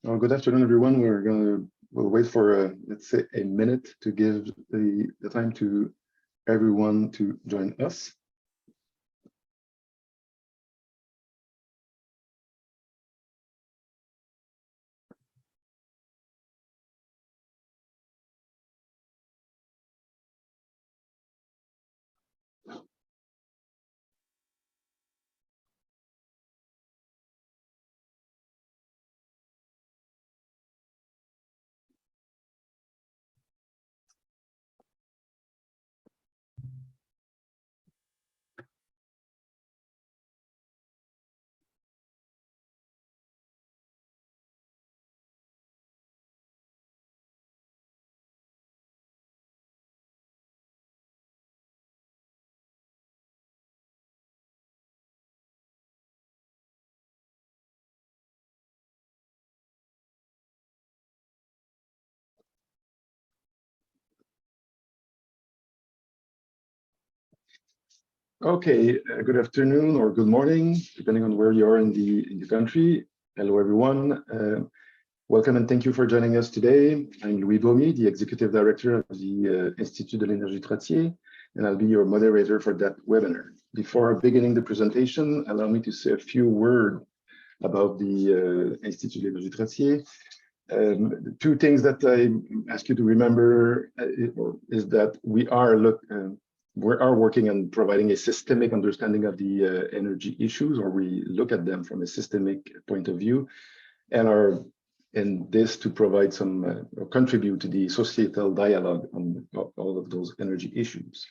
Well, good afternoon, everyone. We'll wait for let's say a minute to give the time to everyone to join us. Okay, good afternoon or good morning, depending on where you are in the country. Hello, everyone. Welcome and thank you for joining us today. I'm Louis Baumy, the Executive Director of the Institut de l'Énergie Trottier, and I'll be your moderator for that webinar. Before beginning the presentation, allow me to say a few words about the Institut de l'Énergie Trottier. Two things that I ask you to remember is that we are working on providing a systemic understanding of the energy issues, or we look at them from a systemic point of view, and are in this to provide some or contribute to the societal dialogue on all of those energy issues.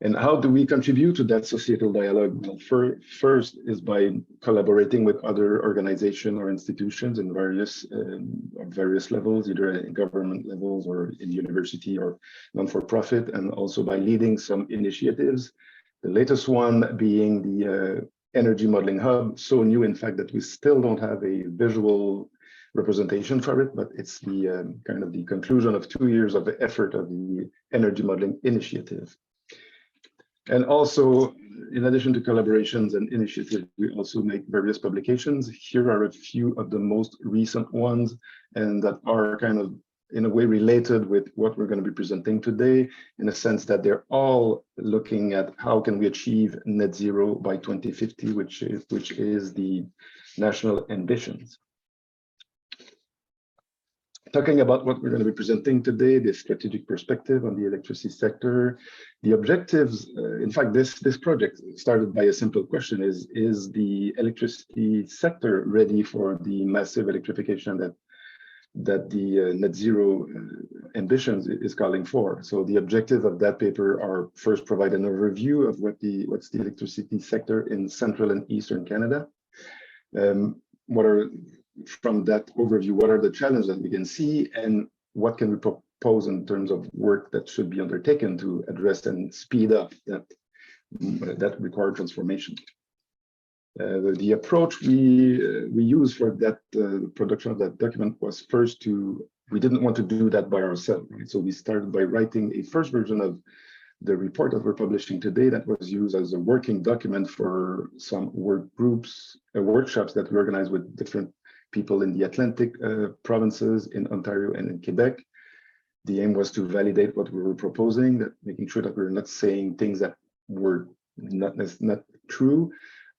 And how do we contribute to that societal dialogue? Well, first is by collaborating with other organizations or institutions in various levels, either in government levels or in university or non-for-profit, and also by leading some initiatives. The latest one being the Energy Modeling Hub, so new in fact that we still don't have a visual representation for it, but it's the kind of the conclusion of 2 years of the effort of the Energy Modeling Initiative. And also, in addition to collaborations and initiatives, we also make various publications. Here are a few of the most recent ones, and that are kind of, in a way, related with what we're going to be presenting today, in a sense that they're all looking at how can we achieve net zero by 2050, which is the national ambitions. Talking about what we're going to be presenting today, the strategic perspective on the electricity sector, the objectives. In fact, this project started by a simple question: is the electricity sector ready for the massive electrification that the net zero ambitions is calling for? So the objective of that paper are first provide an overview of what's the electricity sector in central and eastern Canada. From that overview, what are the challenges that we can see, and what can we propose in terms of work that should be undertaken to address and speed up that required transformation? The approach we use for that production of that document was first we didn't want to do that by ourselves, right? So we started by writing a first version of the report that we're publishing today that was used as a working document for some work groups, workshops that we organized with different people in the Atlantic provinces, in Ontario and in Quebec. The aim was to validate what we were proposing, that making sure that we're not saying things that were not true,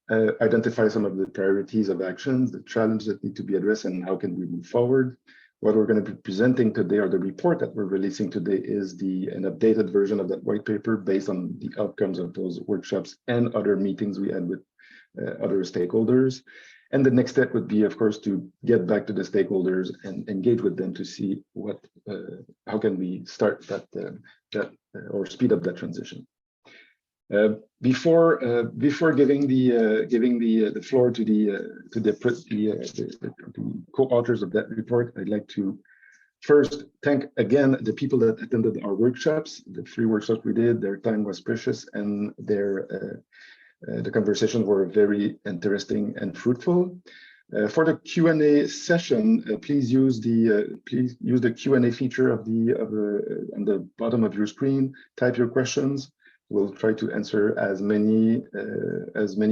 identify some of the priorities of actions, the challenges that need to be addressed, and how can we move forward. What we're going to be presenting today, or the report that we're releasing today, is an updated version of that white paper based on the outcomes of those workshops and other meetings we had with other stakeholders. And the next step would be, of course, to get back to the stakeholders and engage with them to see how can we start that or speed up that transition. Before giving the floor to the co-authors of that report, I'd like to first thank again the people that attended our workshops. The 3 workshops we did, their time was precious, and the conversations were very interesting and fruitful. For the Q&A session, please use the Q&A feature on the bottom of your screen. Type your questions. We'll try to answer as many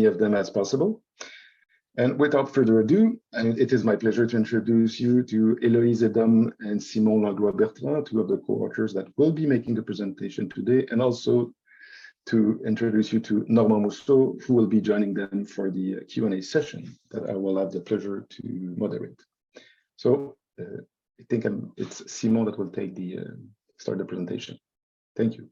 of them as possible. And without further ado, it is my pleasure to introduce you to Héloïse Edam and Simon Langlois-Bertrand, two of the co-authors that will be making the presentation today, and also to introduce you to Normand Mousseau, who will be joining them for the Q&A session that I will have the pleasure to moderate. So I think it's Simon that will take start the presentation. Thank you.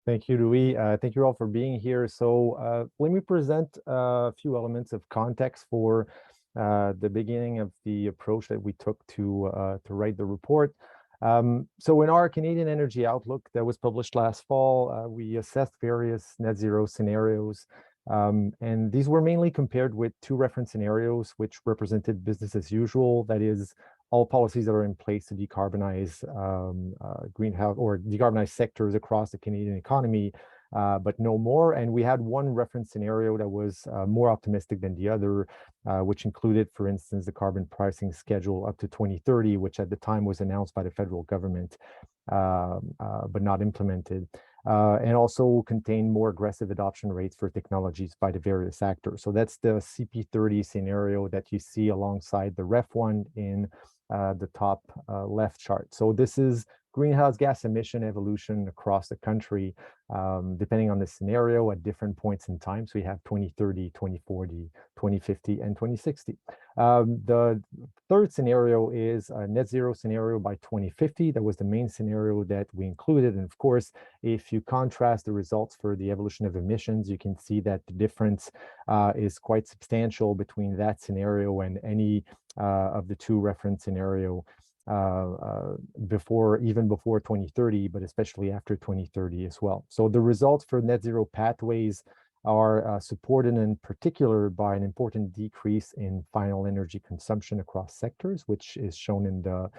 Thank you, Louis. Thank you all for being here. So let me present a few elements of context for the beginning of the approach that we took to write the report. So in our Canadian Energy Outlook that was published last fall, we assessed various net zero scenarios. And these were mainly compared with two reference scenarios, which represented business as usual, that is, all policies that are in place to decarbonize greenhouse or decarbonize sectors across the Canadian economy, but no more. And we had one reference scenario that was more optimistic than the other, which included, for instance, the carbon pricing schedule up to 2030, which at the time was announced by the federal government, but not implemented. And also contain more aggressive adoption rates for technologies by the various actors. So that's the CP30 scenario that you see alongside the REF one in the top left chart. So this is greenhouse gas emission evolution across the country, depending on the scenario at different points in time. So we have 2030, 2040, 2050, and 2060. The third scenario is a net zero scenario by 2050. That was the main scenario that we included. And of course, if you contrast the results for the evolution of emissions, you can see that the difference is quite substantial between that scenario and any of the two reference scenario even before 2030, but especially after 2030 as well. So the results for net zero pathways are supported in particular by an important decrease in final energy consumption across sectors, which is shown in the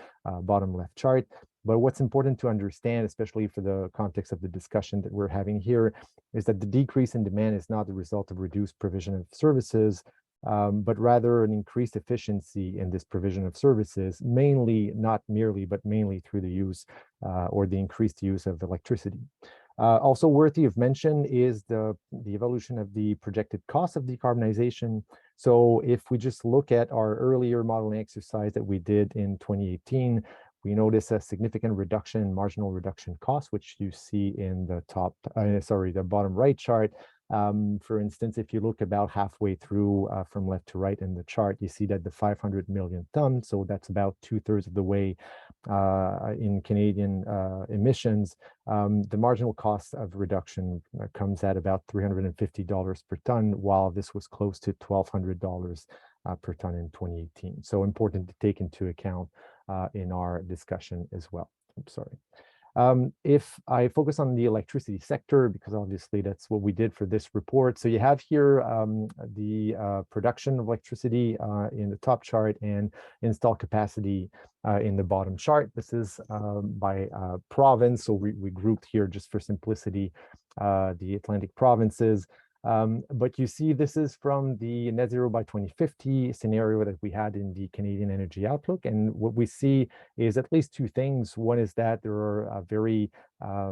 bottom left chart. But what's important to understand, especially for the context of the discussion that we're having here, is that the decrease in demand is not the result of reduced provision of services, but rather an increased efficiency in this provision of services, mainly, not merely, but mainly through the use or the increased use of electricity. Also worthy of mention is the evolution of the projected cost of decarbonization. So if we just look at our earlier modeling exercise that we did in 2018, we notice a significant reduction in marginal reduction costs, which you see in the the bottom right chart. For instance, if you look about halfway through from left to right in the chart, you see that the 500 million tons, so that's about 2/3 of the way in Canadian emissions, the marginal cost of reduction comes at about $350 per ton, while this was close to $1,200 per ton in 2018. So important to take into account in our discussion as well. I'm sorry. If I focus on the electricity sector, because obviously that's what we did for this report. So you have here the production of electricity in the top chart and installed capacity in the bottom chart. This is by province. So we grouped here just for simplicity the Atlantic provinces. But you see, this is from the net zero by 2050 scenario that we had in the Canadian Energy Outlook. And what we see is at least two things. One is that there are very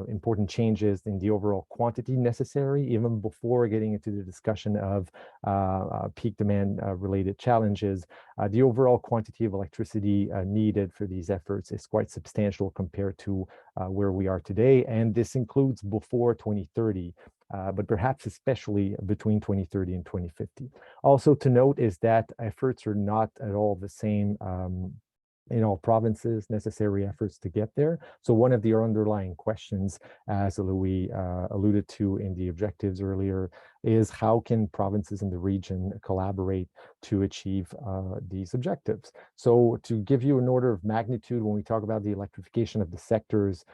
important changes in the overall quantity necessary, even before getting into the discussion of peak demand related challenges. The overall quantity of electricity needed for these efforts is quite substantial compared to where we are today. And this includes before 2030. But perhaps especially between 2030 and 2050. Also to note is that efforts are not at all the same in all provinces, necessary efforts to get there. So one of the underlying questions, as Louis alluded to in the objectives earlier, is how can provinces in the region collaborate to achieve these objectives? So to give you an order of magnitude, when we talk about the electrification of the sectors,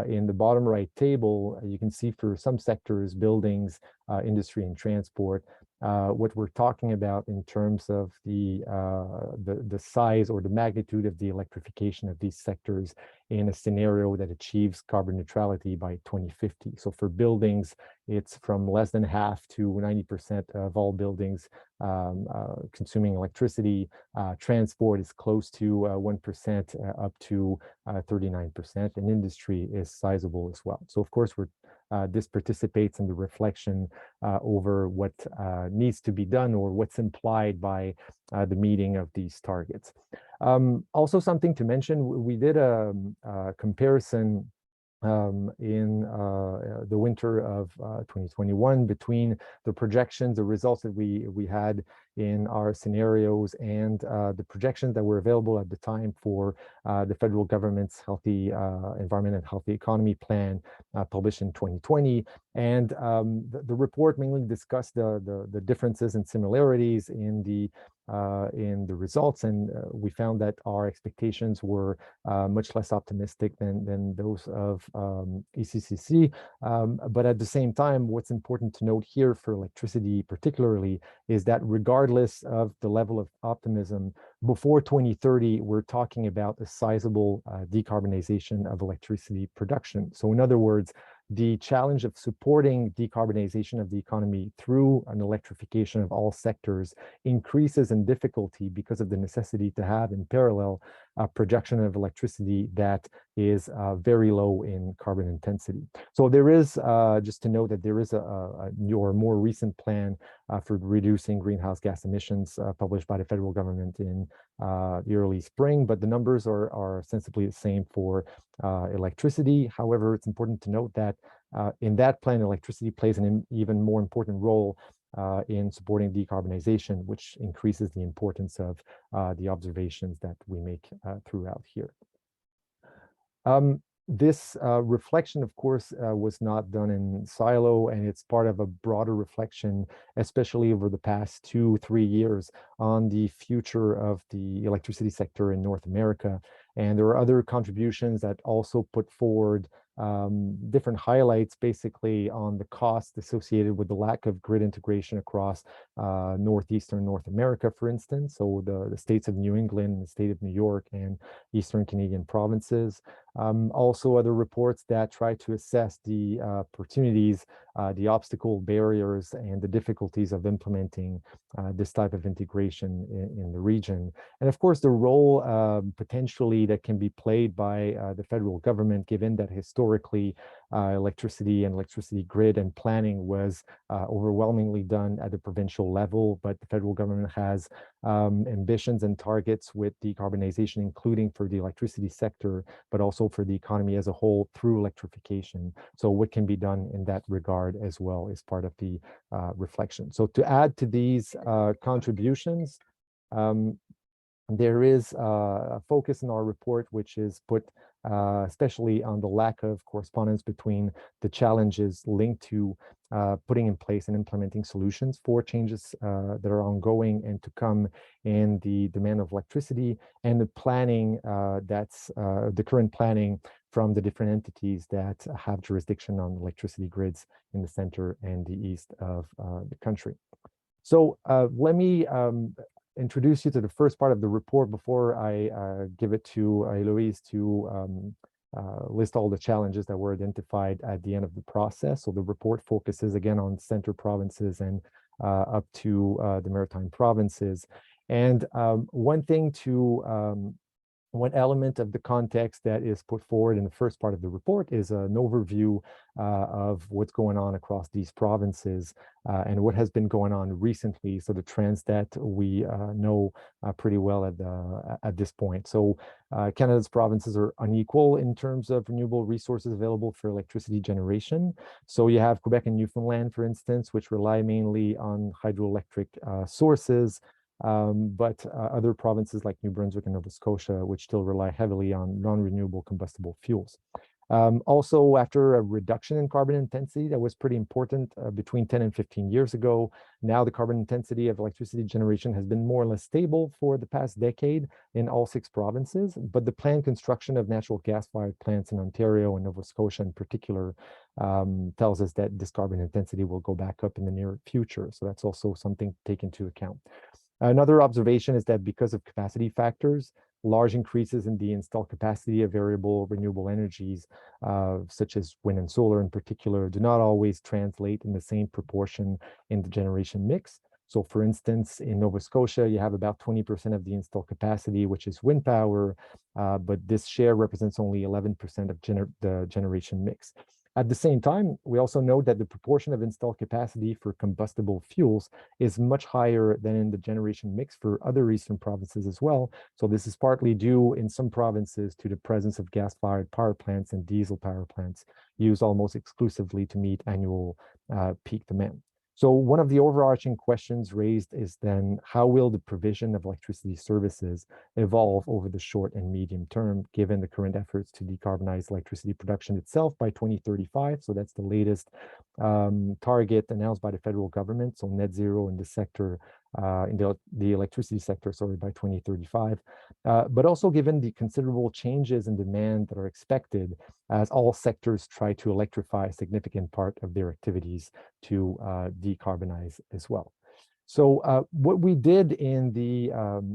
in the bottom right table, you can see for some sectors, buildings, industry and transport, what we're talking about in terms of the size or the magnitude of the electrification of these sectors in a scenario that achieves carbon neutrality by 2050. So for buildings, it's from less than half to 90% of all buildings consuming electricity. Transport is close to 1% up to 39%, and industry is sizable as well. So of course, we're this participates in the reflection over what needs to be done or what's implied by the meeting of these targets. Also something to mention, we did a comparison in the winter of 2021 between the projections, the results that we had in our scenarios and the projections that were available at the time for the federal government's Healthy Environment and Healthy Economy Plan published in 2020. And the report mainly discussed the differences and similarities in the results, and we found that our expectations were much less optimistic than those of ECCC. But at the same time, what's important to note here for electricity particularly is that regardless of the level of optimism, before 2030, we're talking about a sizable decarbonization of electricity production. So in other words, the challenge of supporting decarbonization of the economy through an electrification of all sectors increases in difficulty because of the necessity to have in parallel a production of electricity that is very low in carbon intensity. So there is, just to note that there is a more recent plan for reducing greenhouse gas emissions published by the federal government in the early spring, but the numbers are sensibly the same for electricity. However, it's important to note that in that plan, electricity plays an even more important role in supporting decarbonization, which increases the importance of the observations that we make throughout here. This reflection, of course, was not done in silo, and it's part of a broader reflection, especially over the past 2-3 years, on the future of the electricity sector in North America. And there are other contributions that also put forward different highlights basically on the cost associated with the lack of grid integration across northeastern North America, for instance. So the states of New England, the state of New York, and eastern Canadian provinces. Also other reports that try to assess the opportunities, the obstacle barriers, and the difficulties of implementing this type of integration in the region. And of course, the role potentially that can be played by the federal government, given that historically electricity and electricity grid and planning was overwhelmingly done at the provincial level, but the federal government has ambitions and targets with decarbonization, including for the electricity sector, but also for the economy as a whole through electrification. So what can be done in that regard as well is part of the reflection. So to add to these contributions, there is a focus in our report, which is put especially on the lack of correspondence between the challenges linked to putting in place and implementing solutions for changes that are ongoing and to come in the demand of electricity, and the planning that's the current planning from the different entities that have jurisdiction on electricity grids in the center and the east of the country. So let me introduce you to the first part of the report before I give it to Eloise to list all the challenges that were identified at the end of the process. So the report focuses again on center provinces and up to the maritime provinces. And one element of the context that is put forward in the first part of the report is an overview of what's going on across these provinces and what has been going on recently. So the trends that we know pretty well at this point. So Canada's provinces are unequal in terms of renewable resources available for electricity generation. So you have Quebec and Newfoundland, for instance, which rely mainly on hydroelectric sources. But other provinces like New Brunswick and Nova Scotia, which still rely heavily on non-renewable combustible fuels. Also, after a reduction in carbon intensity that was pretty important between 10 and 15 years ago, now the carbon intensity of electricity generation has been more or less stable for the past decade in all 6 provinces, but the planned construction of natural gas-fired plants in Ontario and Nova Scotia in particular tells us that this carbon intensity will go back up in the near future. So that's also something to take into account. Another observation is that because of capacity factors, large increases in the installed capacity of variable renewable energies, such as wind and solar in particular, do not always translate in the same proportion in the generation mix. So for instance, in Nova Scotia, you have about 20% of the installed capacity, which is wind power, but this share represents only 11% of the generation mix. At the same time, we also note that the proportion of installed capacity for combustible fuels is much higher than in the generation mix for other eastern provinces as well. So this is partly due in some provinces to the presence of gas-fired power plants and diesel power plants used almost exclusively to meet annual peak demand. So one of the overarching questions raised is then, how will the provision of electricity services evolve over the short and medium term, given the current efforts to decarbonize electricity production itself by 2035? So that's the latest target announced by the federal government. So net zero in the sector, in the electricity sector, sorry, by 2035. But also given the considerable changes in demand that are expected as all sectors try to electrify a significant part of their activities to decarbonize as well. So what we did in the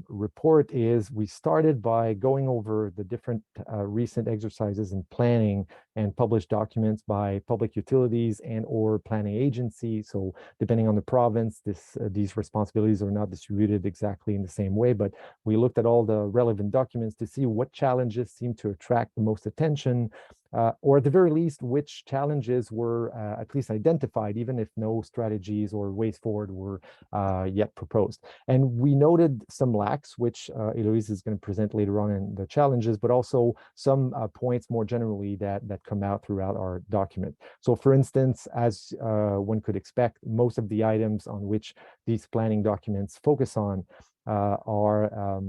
report is we started by going over the different recent exercises in planning and published documents by public utilities and or planning agencies. So depending on the province, these responsibilities are not distributed exactly in the same way, but we looked at all the relevant documents to see what challenges seem to attract the most attention, or at the very least, which challenges were at least identified, even if no strategies or ways forward were yet proposed. And we noted some lacks, which Eloise is going to present later on in the challenges, but also some points more generally that come out throughout our document. So for instance, as one could expect, most of the items on which these planning documents focus on are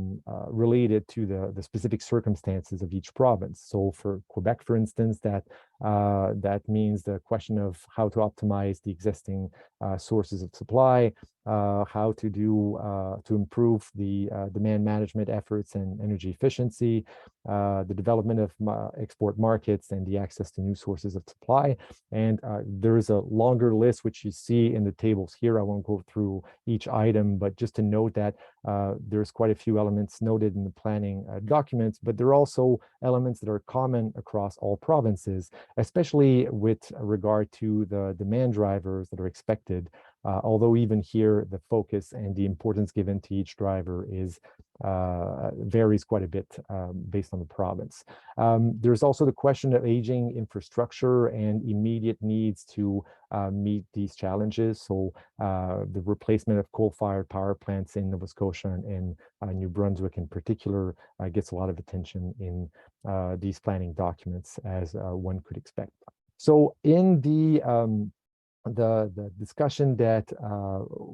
related to the specific circumstances of each province. So for Quebec, for instance, that means the question of how to optimize the existing sources of supply, how to improve the demand management efforts and energy efficiency, the development of export markets and the access to new sources of supply. And there is a longer list, which you see in the tables here. I won't go through each item, but just to note that there's quite a few elements noted in the planning documents, but there are also elements that are common across all provinces, especially with regard to the demand drivers that are expected. Although even here, the focus and the importance given to each driver varies quite a bit based on the province. There's also the question of aging infrastructure and immediate needs to meet these challenges. So the replacement of coal-fired power plants in Nova Scotia and New Brunswick in particular gets a lot of attention in these planning documents, as one could expect. So in the discussion that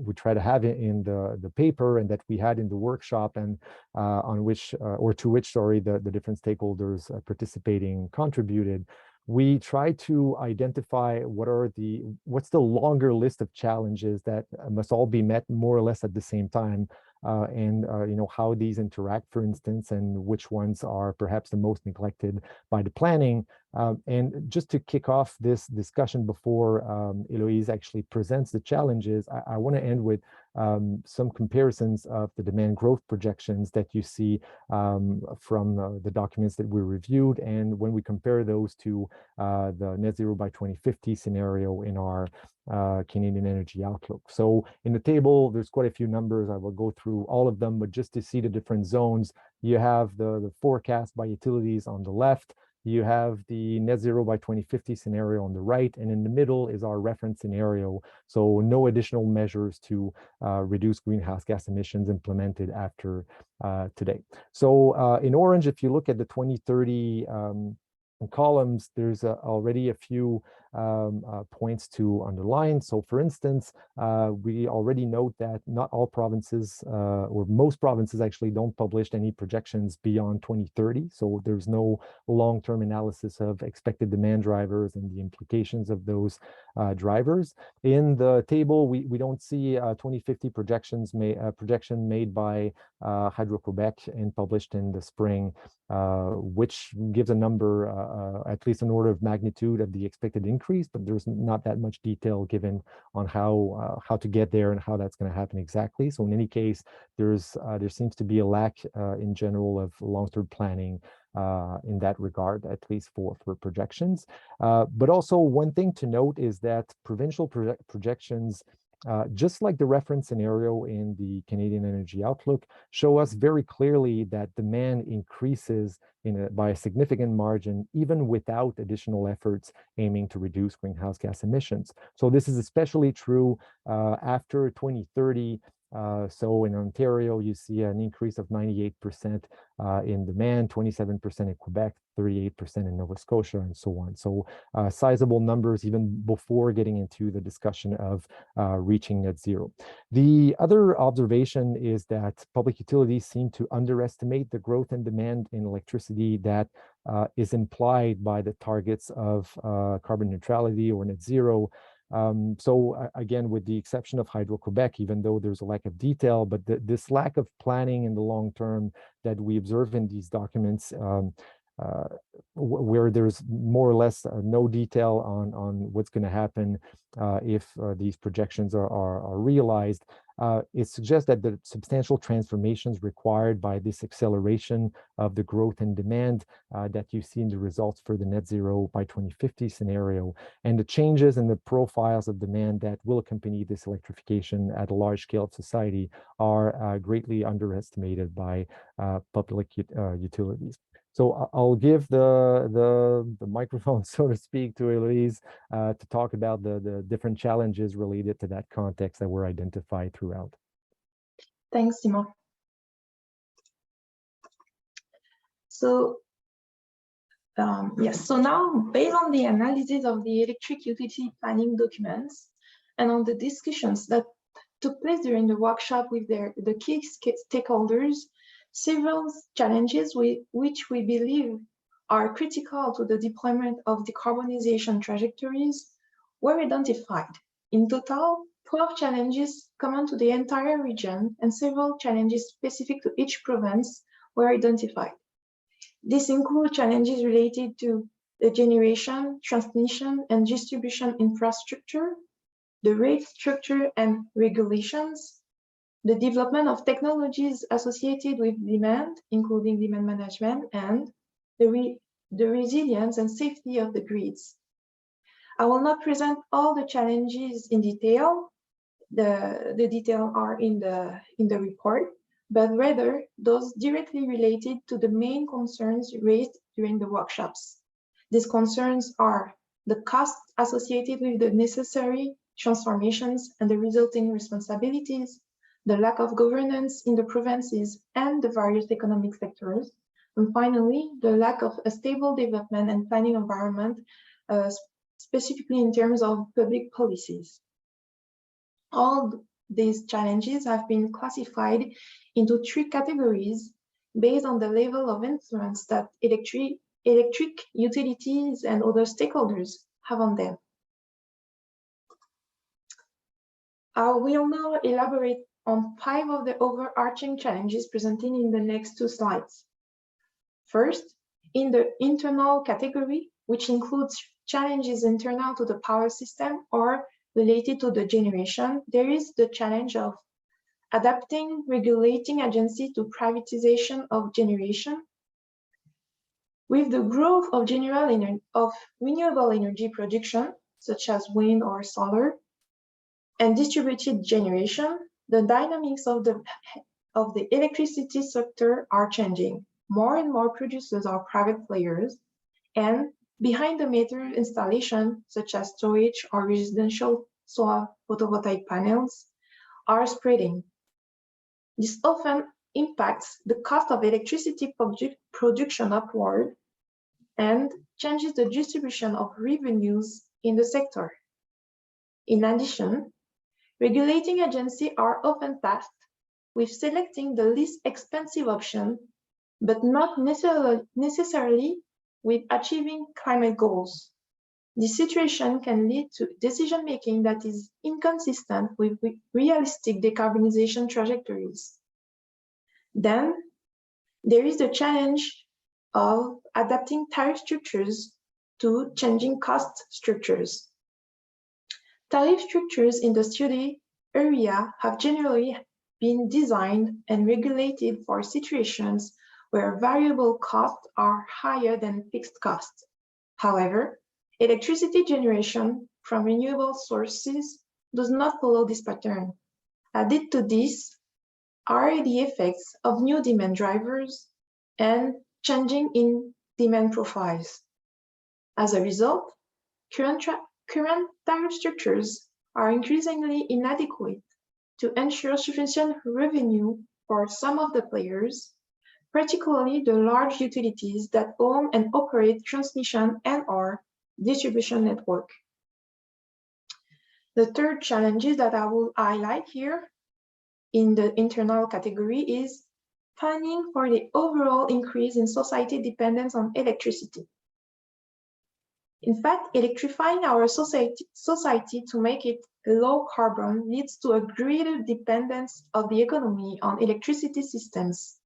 we try to have in the paper and that we had in the workshop, and on which or to which, sorry, the different stakeholders participating contributed, we try to identify what's the longer list of challenges that must all be met more or less at the same time, and how these interact, for instance, and which ones are perhaps the most neglected by the planning. And just to kick off this discussion before Eloise actually presents the challenges, I want to end with some comparisons of the demand growth projections that you see from the documents that we reviewed, and when we compare those to the net zero by 2050 scenario in our Canadian Energy Outlook. So in the table, there's quite a few numbers. I will go through all of them, but just to see the different zones, you have the forecast by utilities on the left, you have the net zero by 2050 scenario on the right, and in the middle is our reference scenario. So no additional measures to reduce greenhouse gas emissions implemented after today. So in orange, if you look at the 2030 columns, there's already a few points to underline. So for instance, we already note that not all provinces, or most provinces actually, don't publish any projections beyond 2030. So there's no long-term analysis of expected demand drivers and the implications of those drivers. In the table, we don't see 2050 projection made by Hydro-Quebec and published in the spring, which gives a number, at least an order of magnitude of the expected increase, but there's not that much detail given on how to get there and how that's going to happen exactly. So in any case, there seems to be a lack in general of long-term planning in that regard, at least for projections. But also one thing to note is that provincial projections just like the reference scenario in the Canadian Energy Outlook, show us very clearly that demand increases by a significant margin, even without additional efforts aiming to reduce greenhouse gas emissions. So this is especially true after 2030. So in Ontario, you see an increase of 98% in demand, 27% in Quebec, 38% in Nova Scotia, and so on. So sizable numbers even before getting into the discussion of reaching net zero. The other observation is that public utilities seem to underestimate the growth in demand in electricity that is implied by the targets of carbon neutrality or net zero. So again, with the exception of Hydro-Quebec, even though there's a lack of detail, but this lack of planning in the long term that we observe in these documents, where there's more or less no detail on what's going to happen if these projections are realized, it suggests that the substantial transformations required by this acceleration of the growth and demand that you see in the results for the net zero by 2050 scenario, and the changes in the profiles of demand that will accompany this electrification at a large scale of society are greatly underestimated by public utilities. So I'll give the microphone, so to speak, to Elise to talk about the different challenges related to that context that were identified throughout. Thanks, Simon. So yes, so now based on the analysis of the electric utility planning documents and on the discussions that took place during the workshop with the key stakeholders, several challenges which we believe are critical to the deployment of decarbonization trajectories were identified. In total, 12 challenges common to the entire region and several challenges specific to each province were identified. These include challenges related to the generation, transmission, and distribution infrastructure, the rate structure and regulations, the development of technologies associated with demand, including demand management, and the resilience and safety of the grids. I will not present all the challenges in detail. The details are in the report, but rather those directly related to the main concerns raised during the workshops. These concerns are the costs associated with the necessary transformations and the resulting responsibilities, the lack of governance in the provinces and the various economic sectors, and finally, the lack of a stable development and planning environment, specifically in terms of public policies. All these challenges have been classified into 3 categories based on the level of influence that electric utilities and other stakeholders have on them. I will now elaborate on 5 of the overarching challenges presented in the next 2 slides. First, in the internal category, which includes challenges internal to the power system or related to the generation, there is the challenge of adapting regulating agency to privatization of generation. With the growth of renewable energy production, such as wind or solar, and distributed generation, the dynamics of the electricity sector are changing. More and more producers are private players, and behind the meter installation, such as storage or residential solar photovoltaic panels, are spreading. This often impacts the cost of electricity production upward and changes the distribution of revenues in the sector. In addition, regulating agencies are often tasked with selecting the least expensive option, but not necessarily with achieving climate goals. This situation can lead to decision-making that is inconsistent with realistic decarbonization trajectories. Then, there is the challenge of adapting tariff structures to changing cost structures. Tariff structures in the study area have generally been designed and regulated for situations where variable costs are higher than fixed costs. However, electricity generation from renewable sources does not follow this pattern. Added to this are the effects of new demand drivers and changing in demand profiles. As a result, current tariff structures are increasingly inadequate to ensure sufficient revenue for some of the players, particularly the large utilities that own and operate transmission and/or distribution network. The third challenge that I will highlight here in the internal category is planning for the overall increase in society dependence on electricity. In fact, electrifying our society to make it low carbon leads to a greater dependence of the economy on electricity systems.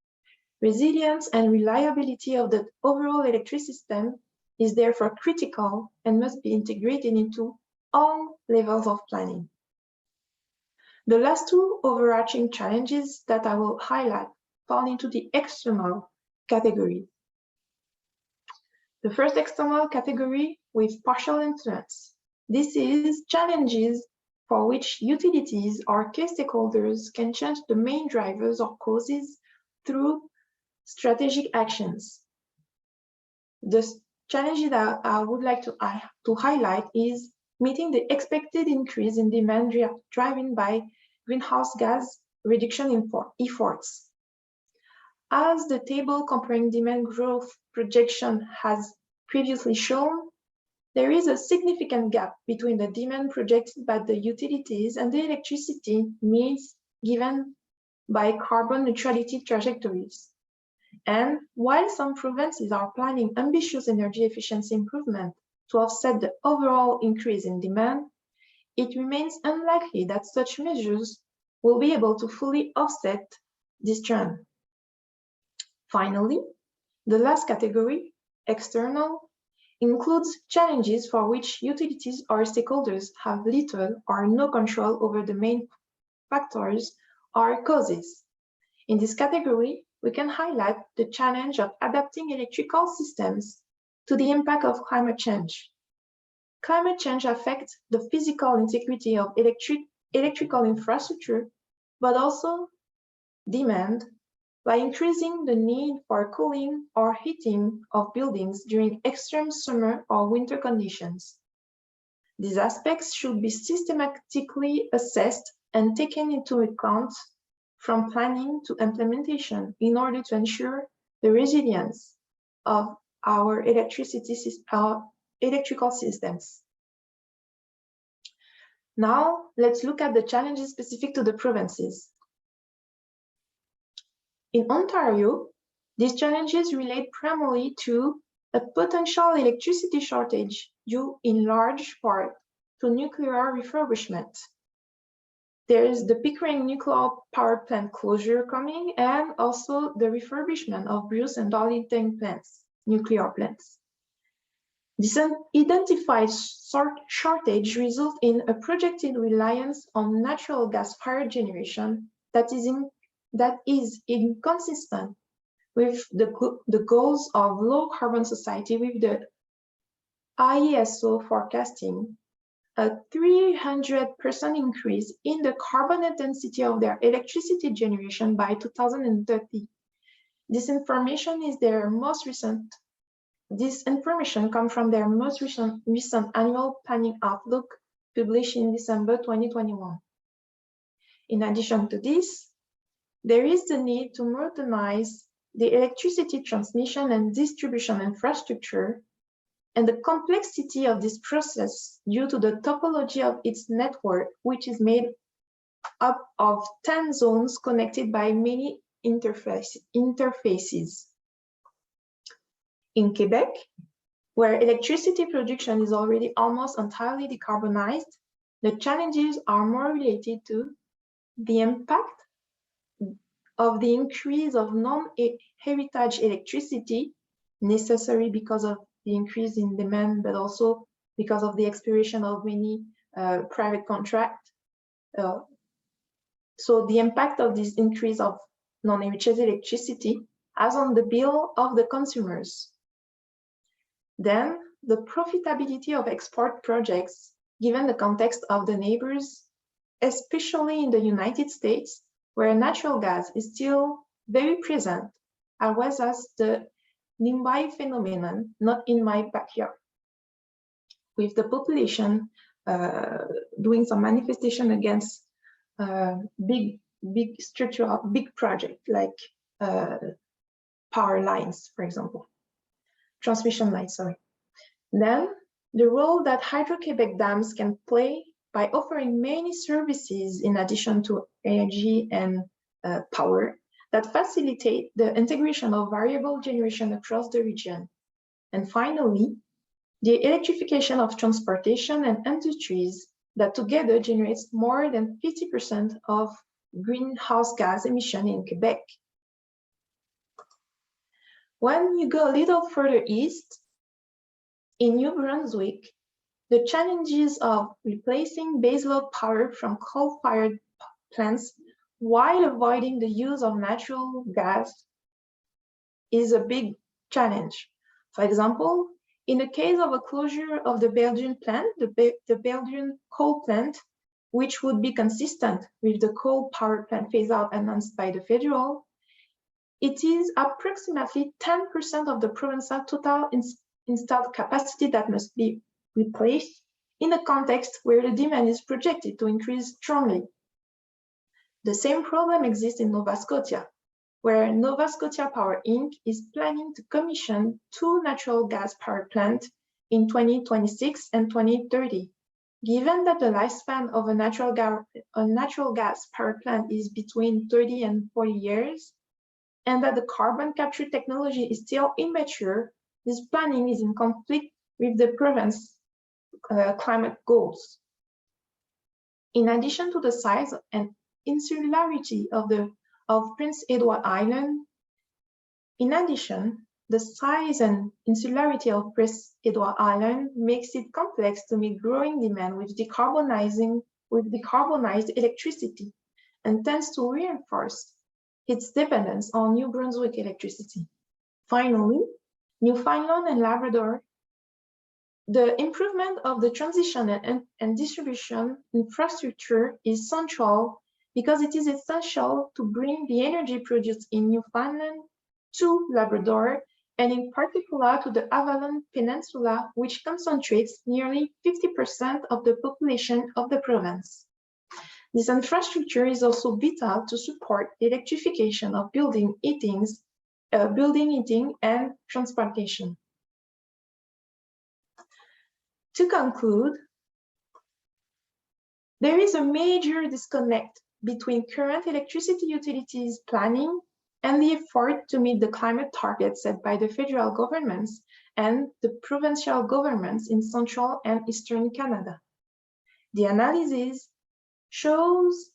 Resilience and reliability of the overall electricity system is therefore critical and must be integrated into all levels of planning. The last two overarching challenges that I will highlight fall into the external category. The first external category with partial influence. This is challenges for which utilities or key stakeholders can change the main drivers or causes through strategic actions. The challenge that I would like to highlight is meeting the expected increase in demand driven by greenhouse gas reduction efforts. As the table comparing demand growth projection has previously shown, there is a significant gap between the demand projected by the utilities and the electricity needs given by carbon neutrality trajectories. And while some provinces are planning ambitious energy efficiency improvement to offset the overall increase in demand, it remains unlikely that such measures will be able to fully offset this trend. Finally, the last category, external, includes challenges for which utilities or stakeholders have little or no control over the main factors or causes. In this category, we can highlight the challenge of adapting electrical systems to the impact of climate change. Climate change affects the physical integrity of electrical infrastructure, but also demand by increasing the need for cooling or heating of buildings during extreme summer or winter conditions. These aspects should be systematically assessed and taken into account from planning to implementation in order to ensure the resilience of our electrical systems. Now, let's look at the challenges specific to the provinces. In Ontario, these challenges relate primarily to a potential electricity shortage due in large part to nuclear refurbishment. There is the Pickering nuclear power plant closure coming, and also the refurbishment of Bruce and Darlington plants, nuclear plants. This identified shortage results in a projected reliance on natural gas-fired generation that is inconsistent with the goals of low-carbon society, with the IESO forecasting a 300% increase in the carbon intensity of their electricity generation by 2030. This information comes from their most recent annual planning outlook published in December 2021. In addition to this, there is the need to modernize the electricity transmission and distribution infrastructure and the complexity of this process due to the topology of its network, which is made up of 10 zones connected by many interfaces. In Quebec, where electricity production is already almost entirely decarbonized, the challenges are more related to the impact of the increase of non-heritage electricity necessary because of the increase in demand, but also because of the expiration of many private contracts. So the impact of this increase of non-heritage electricity as on the bill of the consumers. Then the profitability of export projects, given the context of the neighbors especially in the United States, where natural gas is still very present, as well as the NIMBY phenomenon, not in my backyard, with the population doing some manifestation against big project like power lines, for example, transmission lines, sorry. Then the role that Hydro-Quebec dams can play by offering many services in addition to energy and power that facilitate the integration of variable generation across the region. And finally, the electrification of transportation and industries that together generates more than 50% of greenhouse gas emission in Quebec. When you go a little further east, in New Brunswick, the challenges of replacing baseload power from coal-fired plants while avoiding the use of natural gas is a big challenge. For example, in the case of a closure of the Belgian plant, the Belgian coal plant, which would be consistent with the coal power plant phase-out announced by the federal, it is approximately 10% of the provincial total installed capacity that must be replaced in a context where the demand is projected to increase strongly. The same problem exists in Nova Scotia, where Nova Scotia Power Inc. is planning to commission 2 natural gas power plants in 2026 and 2030. Given that the lifespan of a natural gas power plant is between 30 and 40 years, and that the carbon capture technology is still immature, this planning is in conflict with the province's climate goals. In addition to the size and insularity of Prince Edward Island, the size and insularity of Prince Edward Island makes it complex to meet growing demand with decarbonized electricity and tends to reinforce its dependence on New Brunswick electricity. Finally, Newfoundland and Labrador, the improvement of the transition and distribution infrastructure is central because it is essential to bring the energy produced in Newfoundland to Labrador, and in particular to the Avalon Peninsula, which concentrates nearly 50% of the population of the province. This infrastructure is also vital to support the electrification of building heating and transportation. To conclude, there is a major disconnect between current electricity utilities planning and the effort to meet the climate targets set by the federal governments and the provincial governments in central and eastern Canada. The analysis shows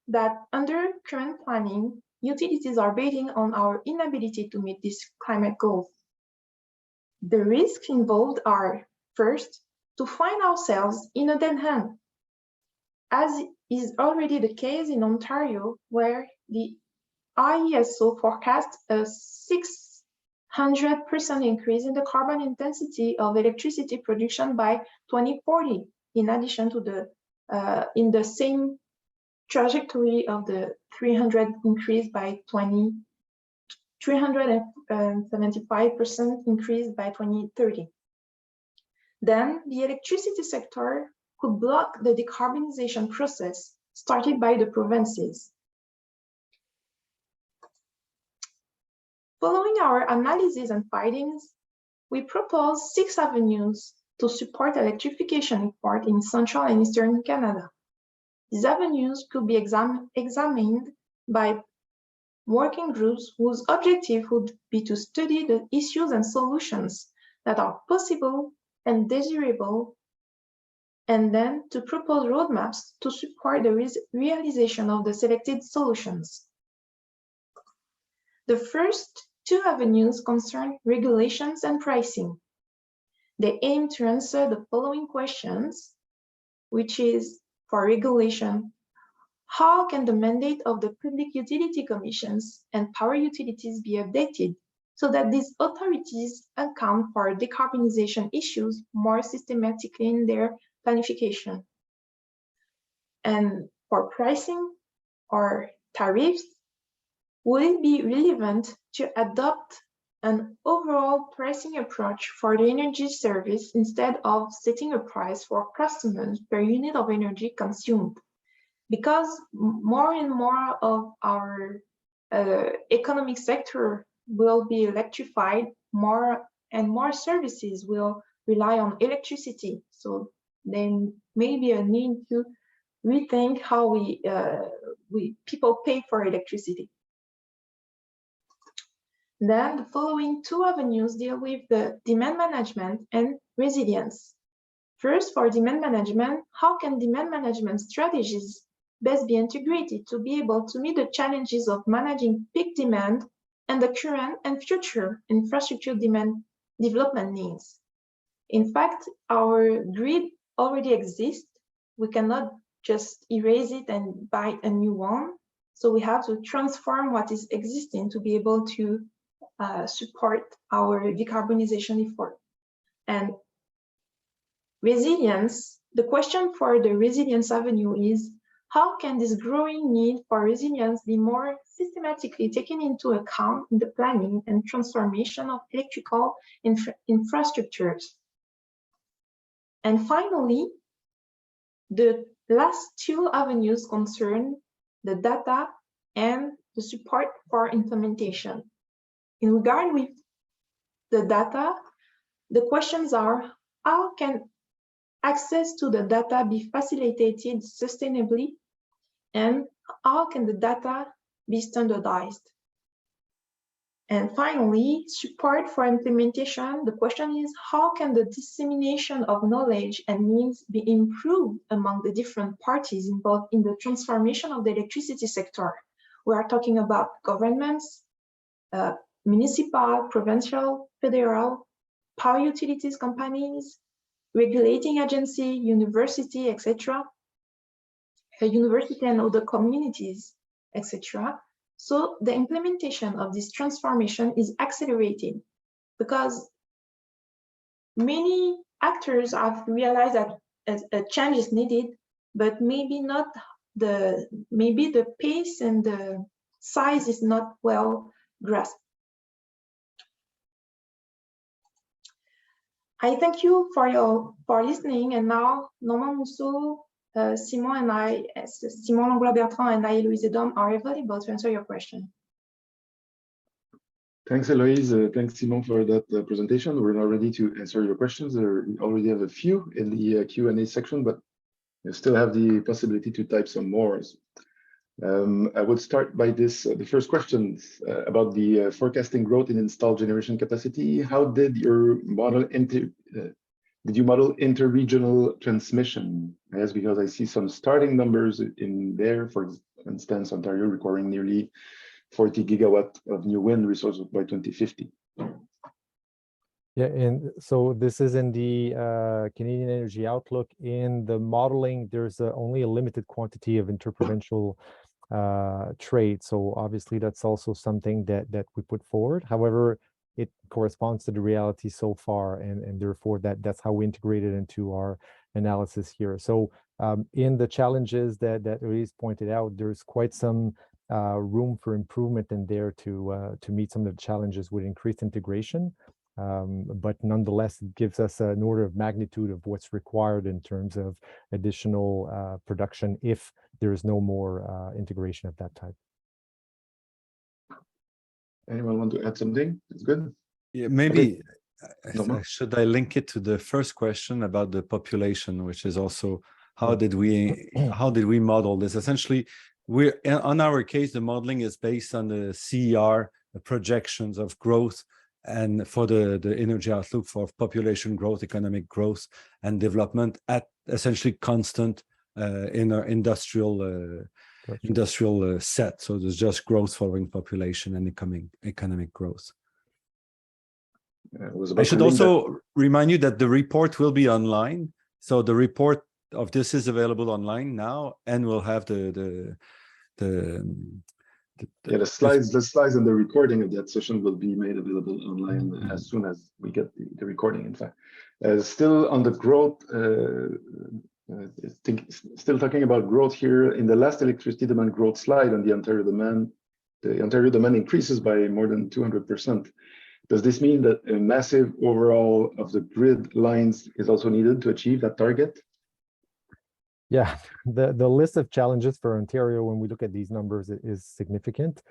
that under current planning, utilities are betting on our inability to meet these climate goals. The risks involved are, first, to find ourselves in a dead end, as is already the case in Ontario, where the IESO forecasts a 600% increase in the carbon intensity of electricity production by 2040, in addition to the in the same trajectory of the 375% increase by 2030. Then the electricity sector could block the decarbonization process started by the provinces. Following our analysis and findings, we propose 6 avenues to support electrification effort in central and eastern Canada. These avenues could be examined by working groups whose objective would be to study the issues and solutions that are possible and desirable, and then to propose roadmaps to support the realization of the selected solutions. The first 2 avenues concern regulations and pricing. They aim to answer the following questions, which is, for regulation, how can the mandate of the public utility commissions and power utilities be updated so that these authorities account for decarbonization issues more systematically in their planification? And for pricing or tariffs, would it be relevant to adopt an overall pricing approach for the energy service instead of setting a price for customers per unit of energy consumed? Because more and more of our economic sector will be electrified, more and more services will rely on electricity. So there may be a need to rethink how people pay for electricity. Then the following two avenues deal with the demand management and resilience. First, for demand management, how can demand management strategies best be integrated to be able to meet the challenges of managing peak demand and the current and future infrastructure demand development needs? In fact, our grid already exists. We cannot just erase it and buy a new one. So we have to transform what is existing to be able to support our decarbonization effort. And resilience, the question for the resilience avenue is, how can this growing need for resilience be more systematically taken into account in the planning and transformation of electrical infrastructures? And finally, the last two avenues concern the data and the support for implementation. In regard with the data, the questions are, how can access to the data be facilitated sustainably? And how can the data be standardized? And finally, support for implementation. The question is, how can the dissemination of knowledge and needs be improved among the different parties involved in the transformation of the electricity sector? We are talking about governments, municipal, provincial, federal, power utilities companies, regulating agency, university, etc., university and other communities, etc. So the implementation of this transformation is accelerated because many actors have realized that a change is needed, but maybe the pace and the size is not well grasped. I thank you for listening, and now Normand Mousseau, Simon Langlois-Bertrand and I, Louise Edom, are available to answer your question. Thanks, Eloise. Thanks, Simon, for that presentation. We're now ready to answer your questions. We already have a few in the Q&A section, but you still have the possibility to type some more. I would start by this, the first question about the forecasting growth in installed generation capacity. How did your model did you model interregional transmission? I ask because I see some starting numbers in there. For instance, Ontario requiring nearly 40 gigawatt of new wind resources by 2050. Yeah, and so this is in the Canadian Energy Outlook. In the modeling, there's only a limited quantity of interprovincial trade. So obviously that's also something that we put forward. However, it corresponds to the reality so far, and therefore that's how we integrate it into our analysis here. So in the challenges that Louise pointed out, there's quite some room for improvement in there to meet some of the challenges with increased integration. But nonetheless, it gives us an order of magnitude of what's required in terms of additional production if there is no more integration of that type. Anyone want to add something? It's good. Yeah, maybe. Okay. Should I link it to the first question about the population, which is also how did we model this? Essentially, on our case, the modeling is based on the CER, the projections of growth, and for the energy outlook for population growth, economic growth, and development at essentially constant in our industrial set. So there's just growth following population and economic growth. I should also remind you that the report will be online. So the report of this is available online now, and we'll have the slides and the recording of that session will be made available online as soon as we get the recording. In fact, still on the growth Still talking about growth here. In the last electricity demand growth slide on the Ontario demand increases by more than 200%. Does this mean that a massive overhaul of the grid lines is also needed to achieve that target? Yeah, the list of challenges for Ontario when we look at these numbers is significant.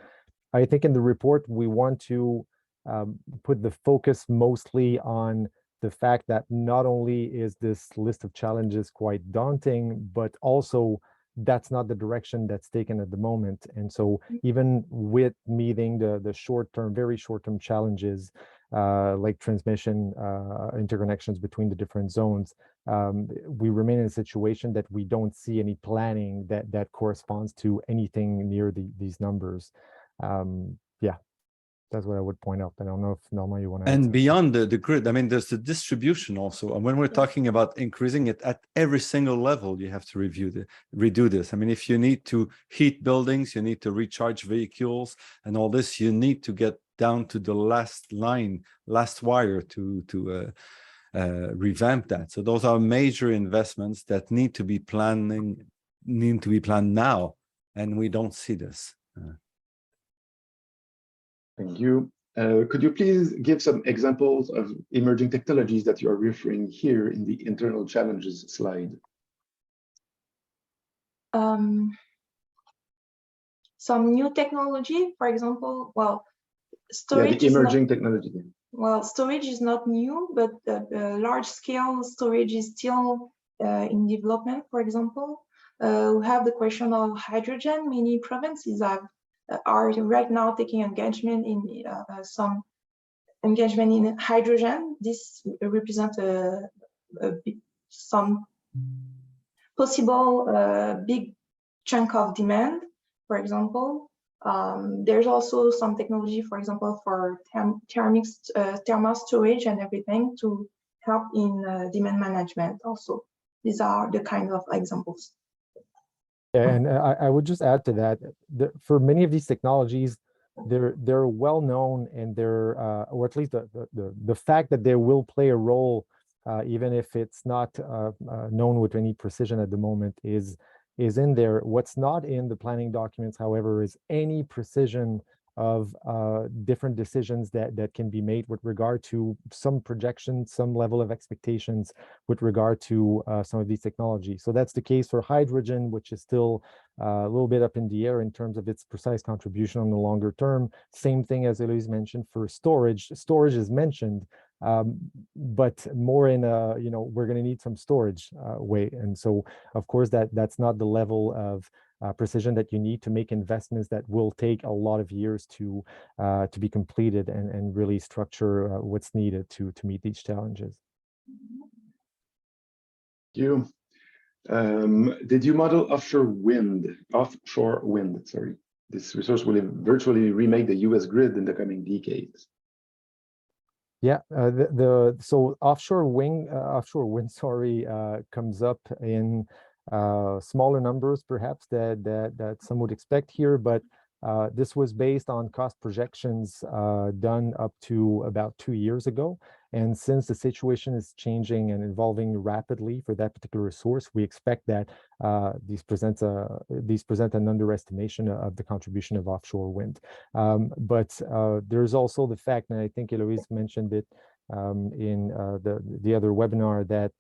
I think in the report, we want to put the focus mostly on the fact that not only is this list of challenges quite daunting, but also that's not the direction that's taken at the moment. And so even with meeting the short-term, very short-term challenges, like transmission interconnections between the different zones, we remain in a situation that we don't see any planning that corresponds to anything near these numbers. Yeah, that's what I would point out. I don't know if Norma, you want to add and beyond the grid, I mean, there's the distribution also. And when we're talking about increasing it at every single level, you have to redo this. I mean, if you need to heat buildings, you need to recharge vehicles and all this, you need to get down to the last line, last wire to revamp that. So those are major investments that need to be planned now, and we don't see this. Thank you. Could you please give some examples of emerging technologies that you are referring here in the internal challenges slide? Some new technology, for example, well, storage. Yeah, the emerging technology. Well, storage is not new, but the large-scale storage is still in development. For example, we have the question of hydrogen. Many provinces are right now taking engagement in some engagement in hydrogen. This represents some possible big chunk of demand. For example, there's also some technology, for example, for thermal storage and everything to help in demand management. Also, these are the kind of examples. And I would just add to that, for many of these technologies, they're well known, and they're or at least the fact that they will play a role, even if it's not known with any precision at the moment, is in there. What's not in the planning documents, however, is any precision of different decisions that can be made with regard to some projections, some level of expectations with regard to some of these technologies. So that's the case for hydrogen, which is still a little bit up in the air in terms of its precise contribution on the longer term. Same thing as Eloise mentioned for storage. Storage is mentioned, but more in a, we're going to need some storage way. And so, of course, that's not the level of precision that you need to make investments that will take a lot of years to be completed and really structure what's needed to meet these challenges. Thank you. Did you model offshore wind? Sorry, this resource will virtually remake the U.S. grid in the coming decades. Yeah, so offshore wind, sorry, comes up in smaller numbers, perhaps that some would expect here, but this was based on cost projections done up to about 2 years ago. And since the situation is changing and evolving rapidly for that particular resource, we expect that these present an underestimation of the contribution of offshore wind. But there's also the fact, and I think Eloise mentioned it in the other webinar, that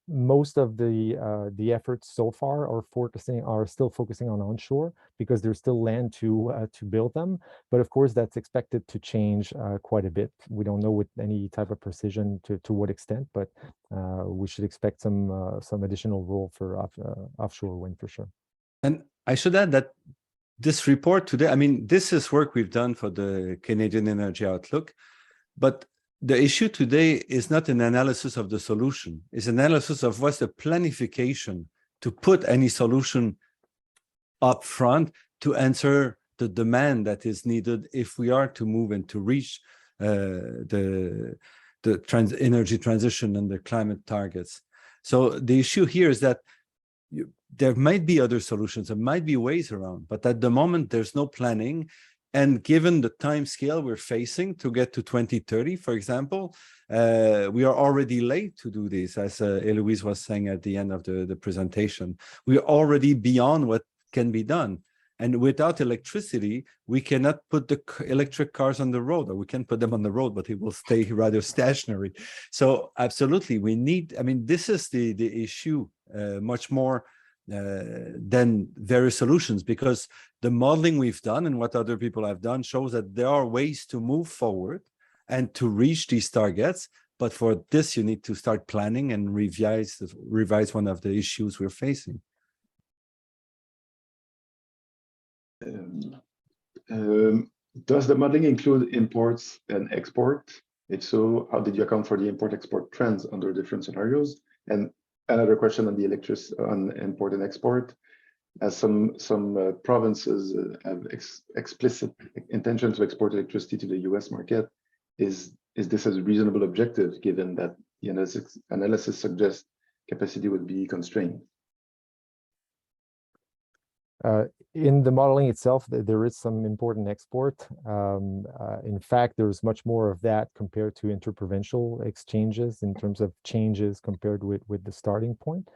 most of the efforts so far are still focusing on onshore because there's still land to build them. But of course, that's expected to change quite a bit. We don't know with any type of precision to what extent, but we should expect some additional role for offshore wind for sure. And I should add that this report today, I mean, this is work we've done for the Canadian Energy Outlook, but the issue today is not an analysis of the solution. It's an analysis of what's the planification to put any solution up front to answer the demand that is needed if we are to move and to reach the energy transition and the climate targets. So the issue here is that there might be other solutions, there might be ways around, but at the moment there's no planning. And given the time scale we're facing to get to 2030, for example, we are already late to do this, as Eloise was saying at the end of the presentation. We're already beyond what can be done. And without electricity, we cannot put the electric cars on the road, or we can put them on the road, but it will stay rather stationary. So absolutely, we need, I mean, this is the issue much more than various solutions, because the modeling we've done and what other people have done shows that there are ways to move forward and to reach these targets. But for this, you need to start planning and revise one of the issues we're facing. Does the modeling include imports and export? If so, how did you account for the import-export trends under different scenarios? And another question on the on import and export, as some provinces have explicit intention to export electricity to the US market. Is this a reasonable objective, given that the analysis suggests capacity would be constrained? In the modeling itself, there is some important export. In fact, there's much more of that compared to interprovincial exchanges in terms of changes compared with the starting point.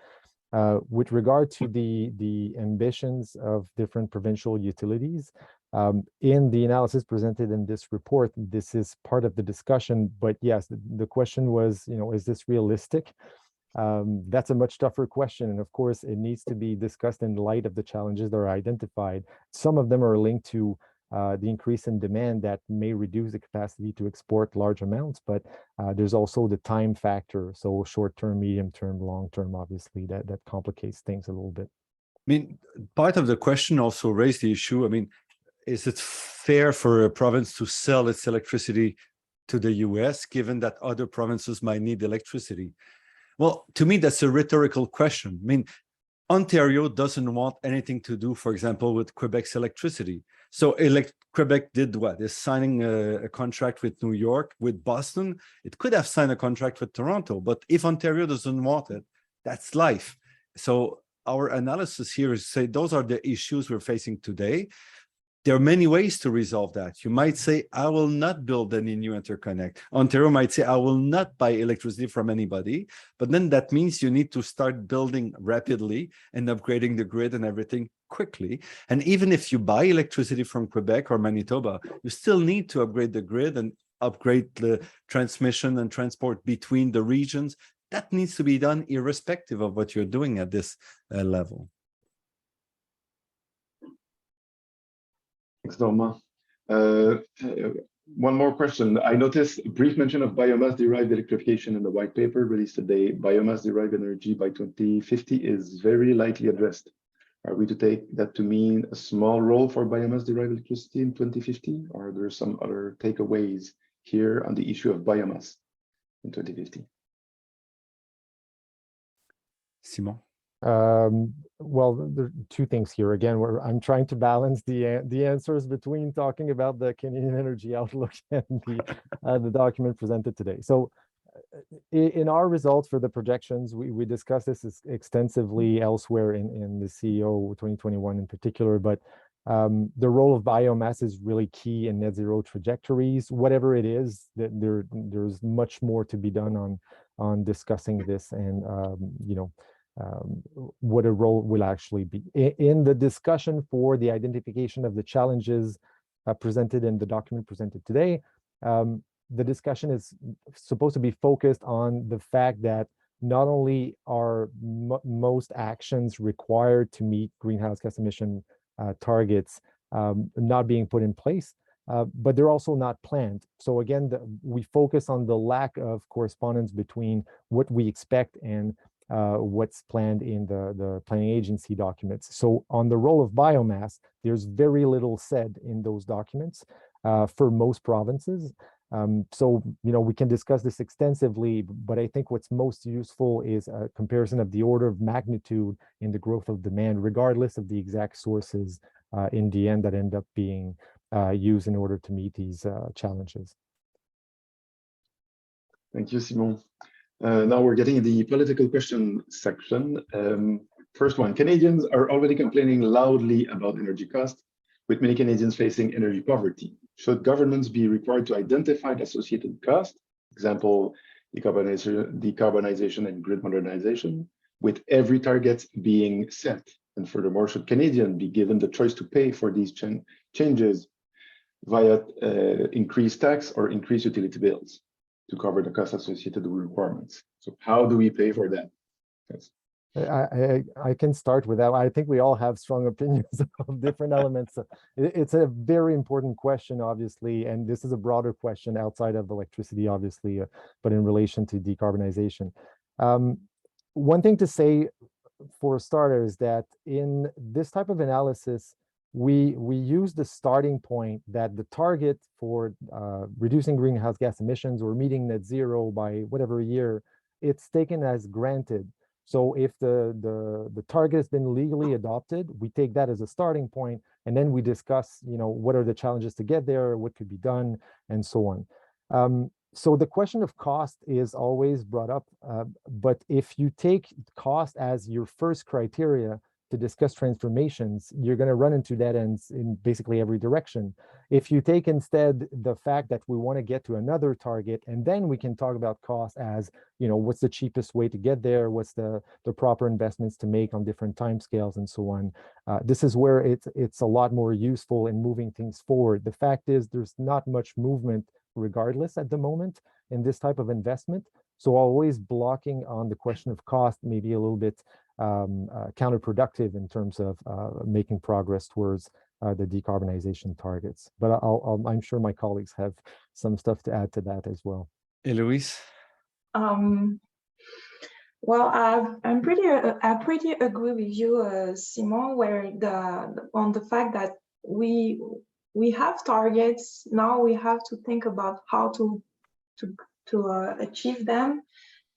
With regard to the ambitions of different provincial utilities, in the analysis presented in this report, this is part of the discussion. But yes, the question was, is this realistic? That's a much tougher question. And of course, it needs to be discussed in light of the challenges that are identified. Some of them are linked to the increase in demand that may reduce the capacity to export large amounts, but there's also the time factor. So short-term, medium-term, long-term, obviously, that complicates things a little bit. I mean, part of the question also raised the issue. I mean, is it fair for a province to sell its electricity to the US, given that other provinces might need electricity? Well, to me, that's a rhetorical question. I mean, Ontario doesn't want anything to do, for example, with Quebec's electricity. So Quebec did what? Is signing a contract with New York, with Boston. It could have signed a contract with Toronto, but if Ontario doesn't want it, that's life. So our analysis here is say those are the issues we're facing today. There are many ways to resolve that. You might say, I will not build any new interconnect. Ontario might say, I will not buy electricity from anybody. But then that means you need to start building rapidly and upgrading the grid and everything quickly. And even if you buy electricity from Quebec or Manitoba, you still need to upgrade the grid and upgrade the transmission and transport between the regions. That needs to be done irrespective of what you're doing at this level. Thanks, Norma. One more question. I noticed a brief mention of biomass-derived electrification in the white paper released today. Biomass-derived energy by 2050 is very lightly addressed. Are we to take that to mean a small role for biomass-derived electricity in 2050? Or are there some other takeaways here on the issue of biomass in 2050? Simon? Well, there are two things here. Again, I'm trying to balance the answers between talking about the Canadian energy outlook and the document presented today. So in our results for the projections, we discussed this extensively elsewhere in the CEO 2021 in particular, but the role of biomass is really key in net zero trajectories. Whatever it is, there's much more to be done on discussing this and what a role will actually be. In the discussion for the identification of the challenges presented in the document presented today, the discussion is supposed to be focused on the fact that not only are most actions required to meet greenhouse gas emission targets not being put in place, but they're also not planned. So again, we focus on the lack of correspondence between what we expect and what's planned in the planning agency documents. So on the role of biomass, there's very little said in those documents for most provinces. So, we can discuss this extensively, but I think what's most useful is a comparison of the order of magnitude in the growth of demand, regardless of the exact sources in the end that end up being used in order to meet these challenges. Thank you, Simon. Now we're getting in the political question section. First one, Canadians are already complaining loudly about energy costs. with many Canadians facing energy poverty. Should governments be required to identify the associated cost, example, decarbonization and grid modernization, with every target being set? And furthermore, should Canadians be given the choice to pay for these changes via increased tax or increased utility bills to cover the costs associated with requirements? So how do we pay for that? Yes. I can start with that. I think we all have strong opinions of different elements. It's a very important question, obviously, and this is a broader question outside of electricity, obviously, but in relation to decarbonization. One thing to say for starters, that in this type of analysis, we use the starting point that the target for reducing greenhouse gas emissions or meeting net zero by whatever year, it's taken as granted. So if the target has been legally adopted, we take that as a starting point, and then we discuss, what are the challenges to get there, what could be done, and so on. So the question of cost is always brought up, but if you take cost as your first criteria to discuss transformations, you're going to run into dead ends in basically every direction. If you take instead the fact that we want to get to another target, and then we can talk about cost as, what's the cheapest way to get there, what's the proper investments to make on different timescales and so on. This is where it's a lot more useful in moving things forward. The fact is there's not much movement regardless at the moment in this type of investment. So always blocking on the question of cost may be a little bit counterproductive in terms of making progress towards the decarbonization targets. But I'm sure my colleagues have some stuff to add to that as well. Eloise? Well, I pretty agree with you, Simon, where on the fact that we have targets. Now we have to think about how to achieve them.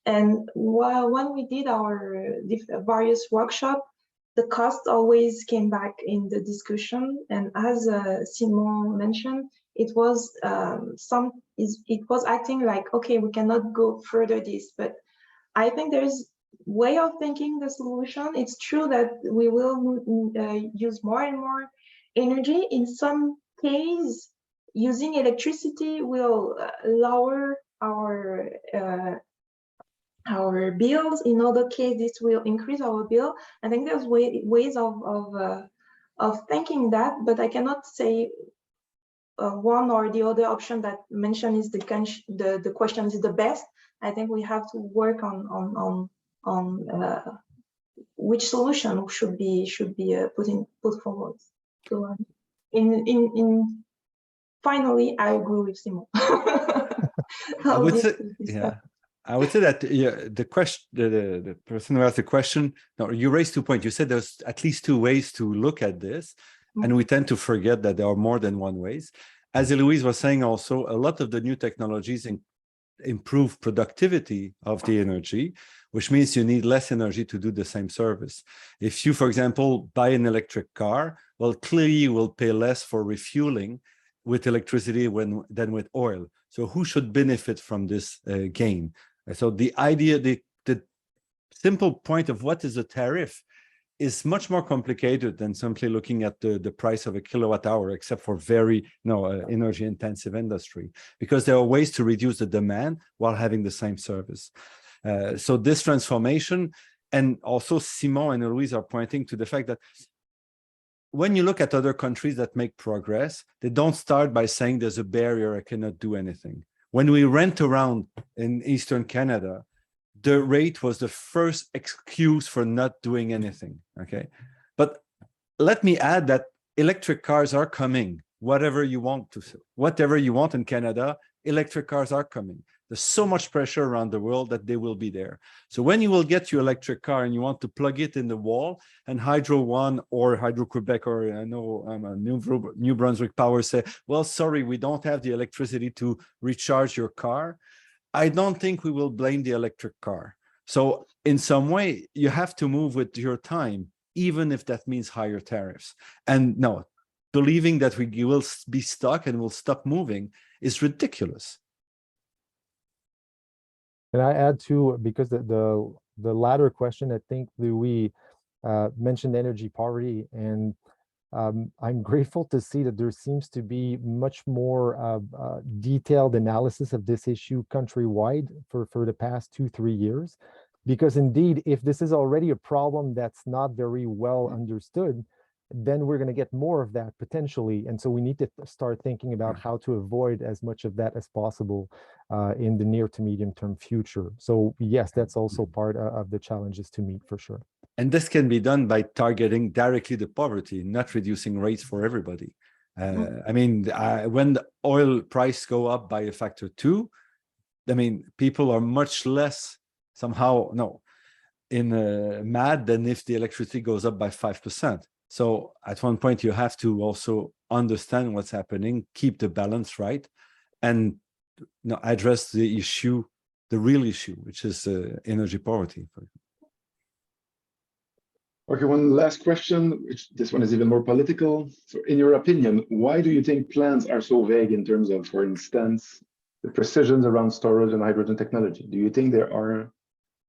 And when we did our various workshops, the cost always came back in the discussion. And as Simon mentioned, it was acting like, okay, we cannot go further this. But I think there's way of thinking the solution. It's true that we will use more and more energy. In some case, using electricity will lower our bills. In other case, this will increase our bill. I think there's ways of thinking that, but I cannot say one or the other option that mentioned is the question is the best. I think we have to work on which solution should be put forward. So finally, I agree with Simon. I would say that the question, the person who asked the question, no, you raised 2 points. You said there's at least 2 ways to look at this, and we tend to forget that there are more than one ways. As Eloise was saying also, a lot of the new technologies improve productivity of the energy, which means you need less energy to do the same service. If you, for example, buy an electric car, well, clearly you will pay less for refueling with electricity than with oil. So who should benefit from this gain? So the idea, the simple point of what is a tariff is much more complicated than simply looking at the price of a kilowatt hour, except for very energy intensive industry, because there are ways to reduce the demand while having the same service. So this transformation, and also Simon and Louise are pointing to the fact that when you look at other countries that make progress, they don't start by saying there's a barrier, I cannot do anything. When we went around in Eastern Canada, the rate was the first excuse for not doing anything, okay? But let me add that electric cars are coming, whatever you want in Canada, electric cars are coming. There's so much pressure around the world that they will be there. So when you will get your electric car and you want to plug it in the wall, and Hydro One or Hydro Quebec or I know New Brunswick Power say, well, sorry, we don't have the electricity to recharge your car, I don't think we will blame the electric car. So in some way, you have to move with your time, even if that means higher tariffs. And no, believing that we will be stuck and will stop moving is ridiculous. Can I add to, because the latter question, I think Louis mentioned energy poverty, and I'm grateful to see that there seems to be much more detailed analysis of this issue countrywide for the past 2-3 years. Because indeed, if this is already a problem that's not very well understood, then we're going to get more of that potentially. And so we need to start thinking about how to avoid as much of that as possible in the near to medium term future. So yes, that's also part of the challenges to meet for sure. And this can be done by targeting directly the poverty, not reducing rates for everybody. I mean, when the oil price go up by a factor 2, I mean, people are much less somehow, mad than if the electricity goes up by 5%. So at one point, you have to also understand what's happening, keep the balance right, and address the issue, the real issue, which is energy poverty. Okay, one last question, which this one is even more political. So in your opinion, why do you think plans are so vague in terms of, for instance, the precisions around storage and hydrogen technology? Do you think there are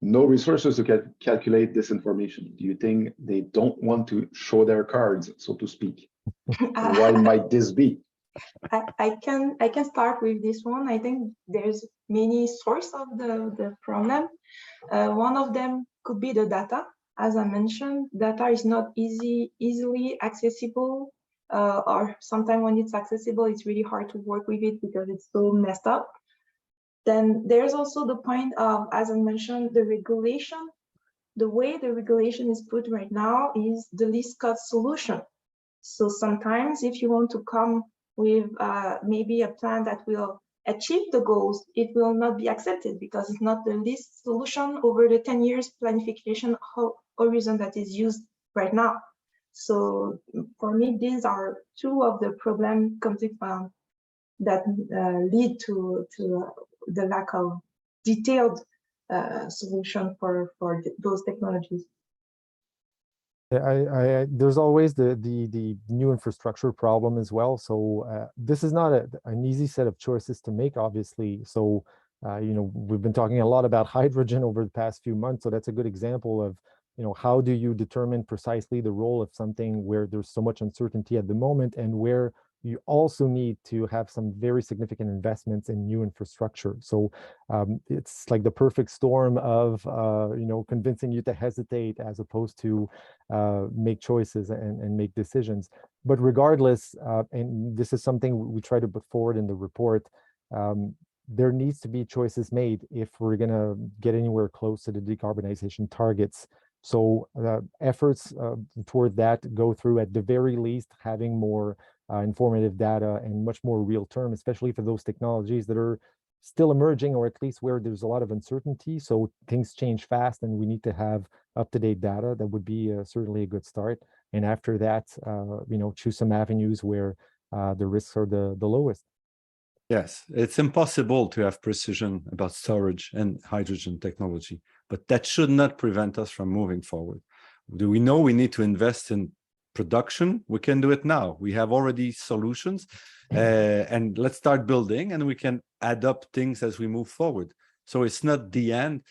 no resources to calculate this information? Do you think they don't want to show their cards, so to speak? Why might this be? I can start with this one. I think there's many sources of the problem. One of them could be the data. As I mentioned, data is not easily accessible, or sometimes when it's accessible, it's really hard to work with it because it's so messed up. Then there's also the point of, as I mentioned, the regulation. The way the regulation is put right now is the least cost solution. So sometimes if you want to come with maybe a plan that will achieve the goals, it will not be accepted because it's not the least solution over the 10 years planification horizon that is used right now. So for me, these are two of the problems that lead to the lack of detailed solution for those technologies. There's always the new infrastructure problem as well. So this is not an easy set of choices to make, obviously. So we've been talking a lot about hydrogen over the past few months. So that's a good example of how do you determine precisely the role of something where there's so much uncertainty at the moment, and where you also need to have some very significant investments in new infrastructure. So it's like the perfect storm of convincing you to hesitate as opposed to make choices and make decisions. But regardless, and this is something we try to put forward in the report, there needs to be choices made if we're going to get anywhere close to the decarbonization targets. So efforts toward that go through, at the very least, having more informative data and much more real term, especially for those technologies that are still emerging, or at least where there's a lot of uncertainty. So things change fast and we need to have up-to-date data. That would be certainly a good start. And after that, choose some avenues where the risks are the lowest. Yes, it's impossible to have precision about storage and hydrogen technology, but that should not prevent us from moving forward. Do we know we need to invest in production? We can do it now. We have already solutions, and let's start building, and we can add up things as we move forward. So it's not the end.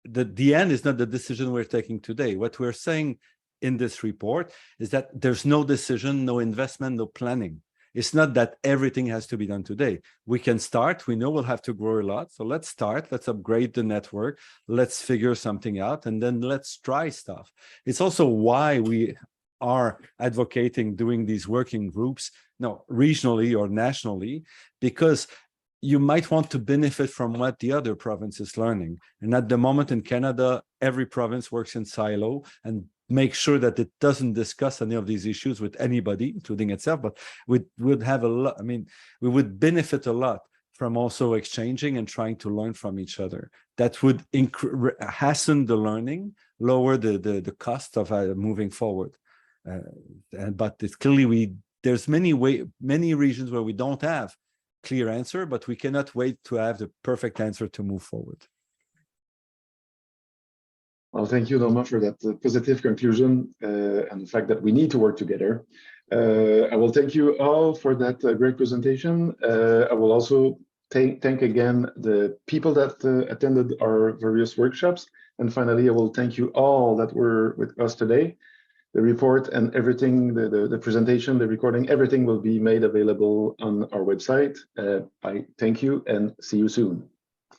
The end is not the decision we're taking today. What we're saying in this report is that there's no decision, no investment, no planning. It's not that everything has to be done today. We can start. We know we'll have to grow a lot. So let's start. Let's upgrade the network. Let's figure something out, and then let's try stuff. It's also why we are advocating doing these working groups, regionally or nationally, because you might want to benefit from what the other province is learning. And at the moment in Canada, every province works in silo and make sure that it doesn't discuss any of these issues with anybody, including itself, but we would have a lot, we would benefit a lot from also exchanging and trying to learn from each other. That would hasten the learning, lower the cost of moving forward. But it's clearly there's many regions where we don't have clear answer, but we cannot wait to have the perfect answer to move forward. Well, thank you, Norma, for that positive conclusion and the fact that we need to work together. I will thank you all for that great presentation. I will also thank again the people that attended our various workshops. And finally, I will thank you all that were with us today. The report and everything, the presentation, the recording, everything will be made available on our website. I thank you and see you soon.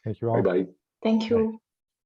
Thank you all. Bye-bye. Thank you.